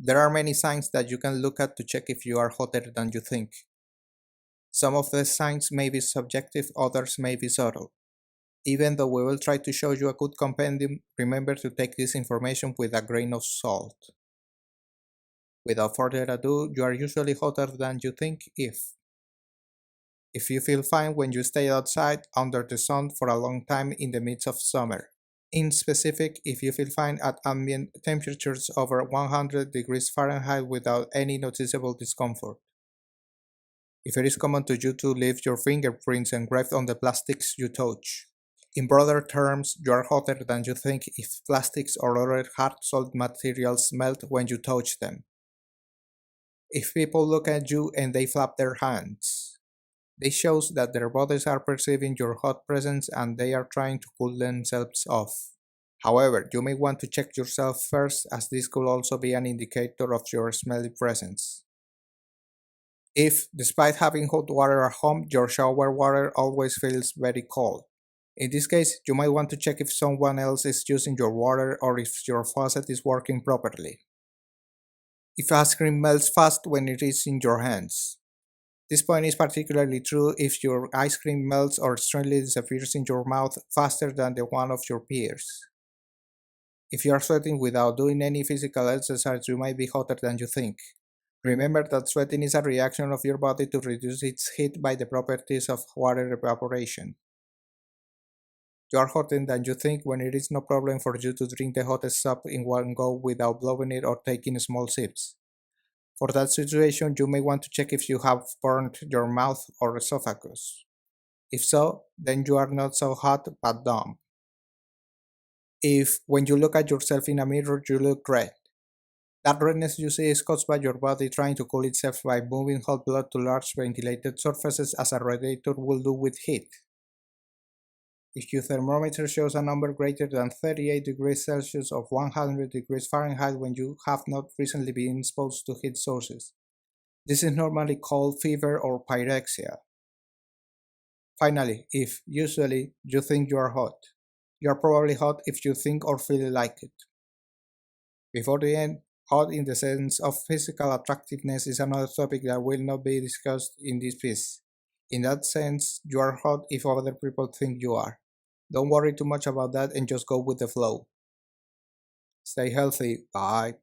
There are many signs that you can look at to check if you are hotter than you think. Some of the signs may be subjective, others may be subtle. Even though we will try to show you a good compendium, remember to take this information with a grain of salt. Without further ado, you are usually hotter than you think if you feel fine when you stay outside under the sun for a long time in the midst of summer. In specific, if you feel fine at ambient temperatures over 100 degrees Fahrenheit without any noticeable discomfort. If it is common to you to leave your fingerprints engraved on the plastics you touch. In broader terms, you are hotter than you think if plastics or other hard solid materials melt when you touch them. If people look at you and they flap their hands, this shows that their bodies are perceiving your hot presence and they are trying to cool themselves off. However, you may want to check yourself first, as this could also be an indicator of your smelly presence. If, despite having hot water at home, your shower water always feels very cold, in this case, you might want to check if someone else is using your water or if your faucet is working properly. If ice cream melts fast when it is in your hands. This point is particularly true if your ice cream melts or strangely disappears in your mouth faster than the one of your peers. If you are sweating without doing any physical exercise, you might be hotter than you think. Remember that sweating is a reaction of your body to reduce its heat by the properties of water evaporation. You are hotter than you think when it is no problem for you to drink the hottest soup in one go without blowing it or taking small sips. For that situation, you may want to check if you have burned your mouth or esophagus. If so, then you are not so hot but dumb. If, when you look at yourself in a mirror, you look red, that redness you see is caused by your body trying to cool itself by moving hot blood to large ventilated surfaces as a radiator will do with heat. If your thermometer shows a number greater than 38 degrees Celsius or 100 degrees Fahrenheit when you have not recently been exposed to heat sources, this is normally called fever or pyrexia. Finally, if, usually, you think you are hot, you are probably hot if you think or feel like it. Before the end, hot in the sense of physical attractiveness is another topic that will not be discussed in this piece. In that sense, you are hot if other people think you are. Don't worry too much about that and just go with the flow. Stay healthy. Bye.